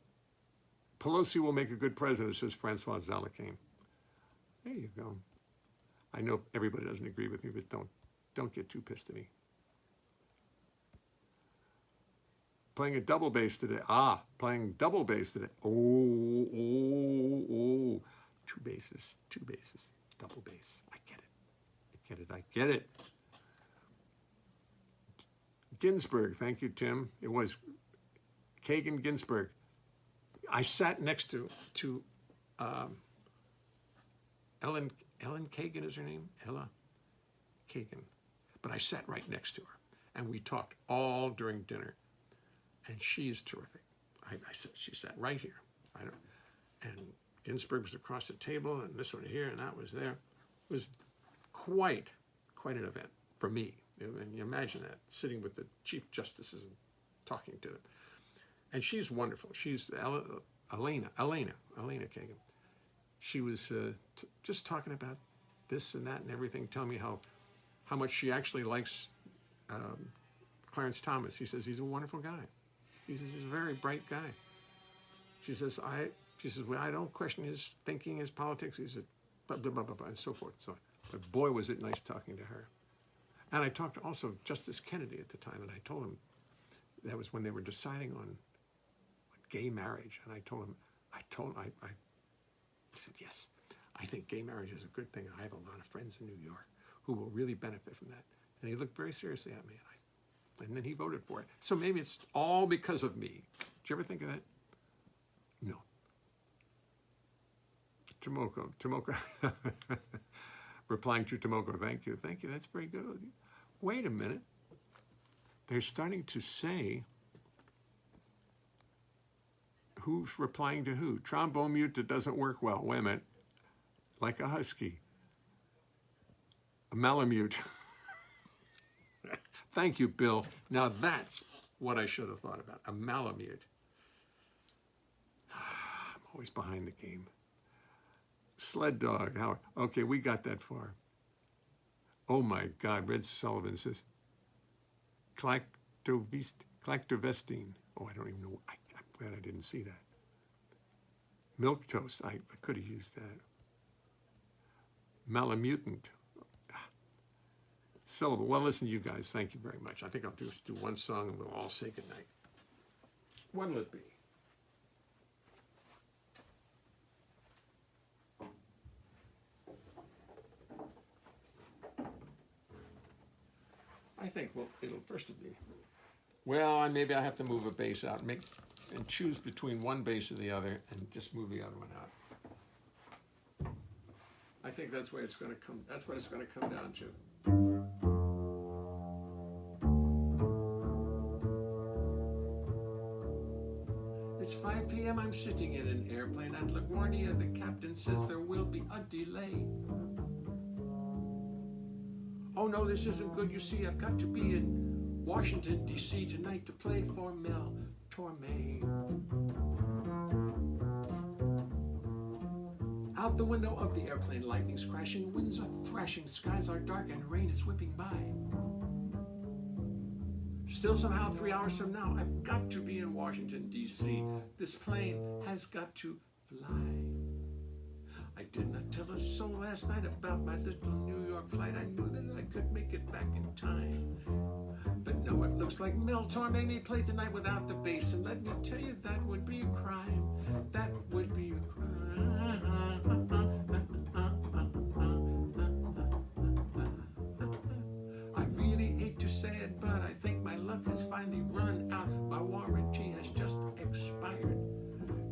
Pelosi will make a good president, says Francois Zalakane. There you go. I know everybody doesn't agree with me, but don't get too pissed at me. Playing a double bass today. Playing double bass today. Oh. Two basses. Double bass. I get it. Ginsberg. Thank you, Tim. It was Kagan Ginsberg. I sat next to Ellen Kagan is her name? Ella Kagan. But I sat right next to her, and we talked all during dinner. And she is terrific. She sat right here. And Ginsberg was across the table, and this one here, and that was there. It was quite an event for me. And you imagine that, sitting with the chief justices and talking to them. And she's wonderful. She's Elena Kagan. She was just talking about this and that and everything, telling me how much she actually likes Clarence Thomas. He says he's a wonderful guy. He says he's a very bright guy. She says, well, I don't question his thinking, his politics. He said, blah, blah, blah, blah, blah, and so forth. But boy, was it nice talking to her. And I talked also to Justice Kennedy at the time, and I told him, that was when they were deciding on gay marriage. And I told him, he said, yes, I think gay marriage is a good thing. I have a lot of friends in New York who will really benefit from that. And he looked very seriously at me, and then he voted for it. So maybe it's all because of me. Did you ever think of that? No. Tomoko. Replying to Tomoko, thank you. That's very good of you. Wait a minute. They're starting to say who's replying to who. Trombone mute that doesn't work well. Wait a minute. Like a husky. A malamute. Thank you, Bill. Now that's what I should have thought about. A malamute. I'm always behind the game. Sled dog, Howard. Okay, we got that far. Oh my God, Red Sullivan says, Clactovestine. Oh, I don't even know. I'm glad I didn't see that. Milk toast. I could have used that. Malamutant. Syllable. Well, listen, you guys, thank you very much. I think I'll do one song and we'll all say goodnight. What'll it be? I think, well, it'll first be, well, maybe I have to move a bass out and choose between one bass or the other and just move the other one out. I think that's what it's going to come down to. It's 5 p.m. I'm sitting in an airplane at LaGuardia. The captain says there will be a delay. Oh no, this isn't good. You see, I've got to be in Washington, D.C. tonight to play for Mel Torme. Out the window of the airplane, lightning's crashing, winds are thrashing, skies are dark, and rain is whipping by. Still, somehow, 3 hours from now, I've got to be in Washington, D.C. This plane has got to fly. I did not tell a soul last night about my little New York flight. I knew that I could make it back in time. But no, it looks like Mel Torme may play tonight without the bass. And let me tell you, that would be a crime. That would be a crime. I really hate to say it, but I think my luck has finally run out. My warranty has just expired.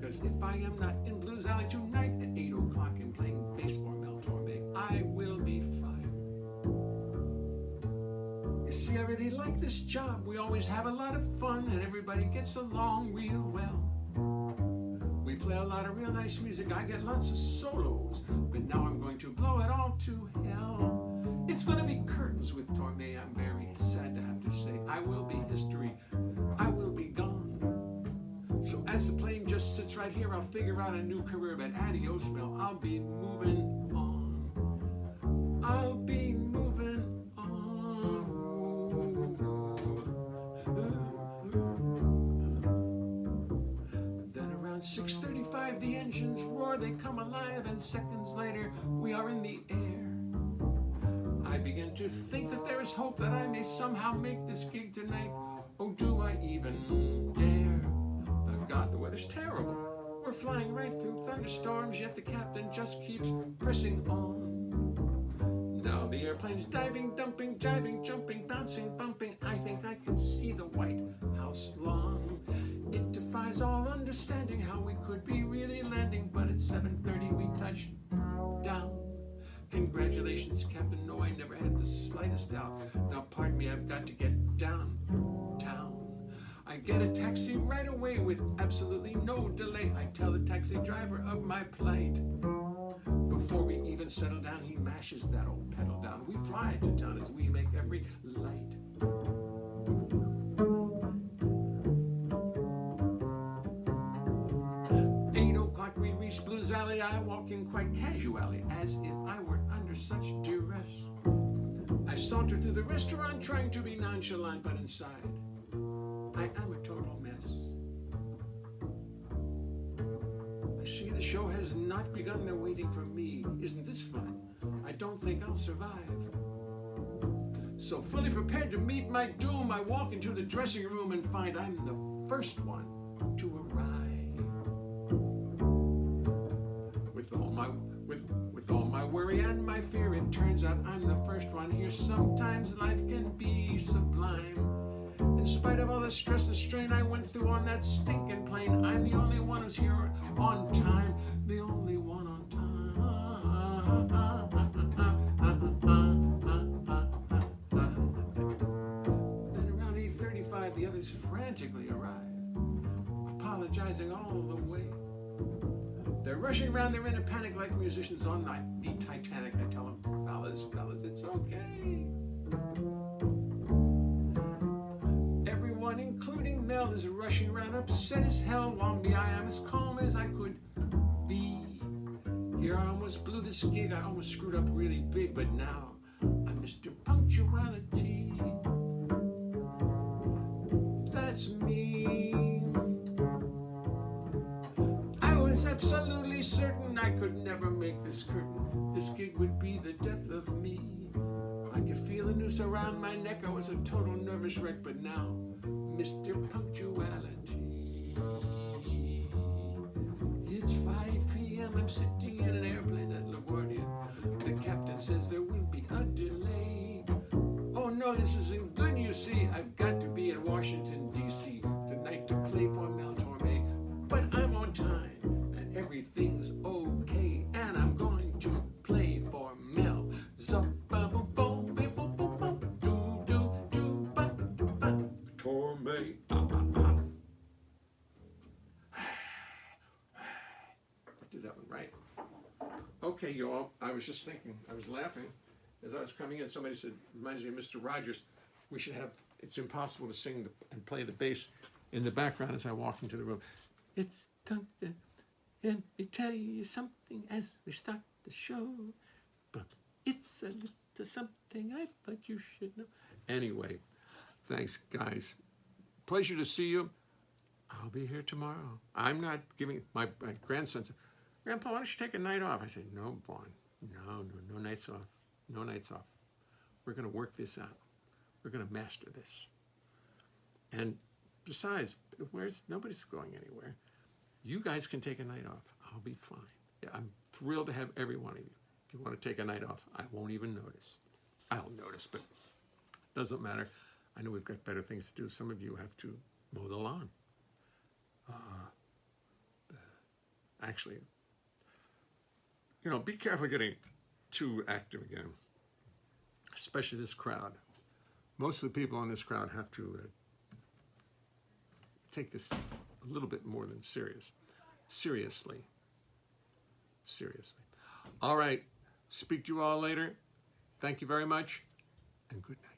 Cause if I am not in Blues Alley tonight at 8 o'clock and playing bass for Mel Torme, I will be fired. You see, I really like this job. We always have a lot of fun and everybody gets along real well. We play a lot of real nice music. I get lots of solos, but now I'm going to blow it all to hell. It's gonna be curtains with Torme. I'm very sad to have to say I will be history. I will be gone. So as the plane just sits right here, I'll figure out a new career, but adios, Mel, I'll be moving on. I'll be moving on. Then around 6:35, the engines roar, they come alive, and seconds later, we are in the air. I begin to think that there is hope that I may somehow make this gig tonight. Oh, do I even dare? God, the weather's terrible. We're flying right through thunderstorms, yet the captain just keeps pressing on. Now the airplane's diving, dumping, jiving, jumping, bouncing, bumping. I think I can see the White House lawn. It defies all understanding how we could be really landing, but at 7:30 we touched down. Congratulations, Captain. No, I never had the slightest doubt. Now, pardon me, I've got to get downtown. I get a taxi right away with absolutely no delay. I tell the taxi driver of my plight. Before we even settle down, he mashes that old pedal down. We fly to town as we make every light. We reach Blues Alley. I walk in quite casually, as if I were under such duress. I saunter through the restaurant, trying to be nonchalant, but inside, I am a total mess. I see the show has not begun. They're waiting for me. Isn't this fun? I don't think I'll survive. So fully prepared to meet my doom, I walk into the dressing room and find I'm the first one to arrive. With all my worry and my fear, it turns out I'm the first one here. Sometimes life can be sublime. In spite of all the stress and strain I went through on that stinking plane, I'm the only one who's here on time. The only one on time. Then around 8:35, the others frantically arrive, apologizing all the way. They're rushing around, they're in a panic like musicians on the Titanic. I tell them, fellas, it's okay. Everyone, including Mel, is rushing around, upset as hell, while me, I am as calm as I could be. Here I almost blew this gig, I almost screwed up really big, but now I'm Mr. Punctuality. That's me. Absolutely certain I could never make this curtain. This gig would be the death of me. I could feel a noose around my neck. I was a total nervous wreck, but now, Mr. Punctuality. It's 5 p.m. I'm sitting in an airplane at LaGuardia. The captain says there will be a delay. Oh no, this isn't good, you see. I've got to be in Washington, D.C. tonight to play for Mel Torme. But I'm on time. Everything's okay, and I'm going to play for Mel. Torme. Did that one right. Okay, you all. I was just thinking. I was laughing as I was coming in. Somebody said, reminds me of Mr. Rogers. We should have. It's impossible to sing and play the bass in the background as I walk into the room. It's something. Let me tell you something as we start the show, but it's a little something I thought you should know. Anyway, thanks, guys. Pleasure to see you. I'll be here tomorrow. I'm not giving my grandson. Grandpa, why don't you take a night off? I said, no, Vaughn, no nights off. No nights off. We're going to work this out. We're going to master this. And besides, nobody's going anywhere. You guys can take a night off. I'll be fine. Yeah, I'm thrilled to have every one of you. If you want to take a night off, I won't even notice. I'll notice, but it doesn't matter. I know we've got better things to do. Some of you have to mow the lawn. Actually, be careful getting too active again, especially this crowd. Most of the people in this crowd have to take this a little bit more than seriously. All right, speak to you all later. Thank you very much, and good night.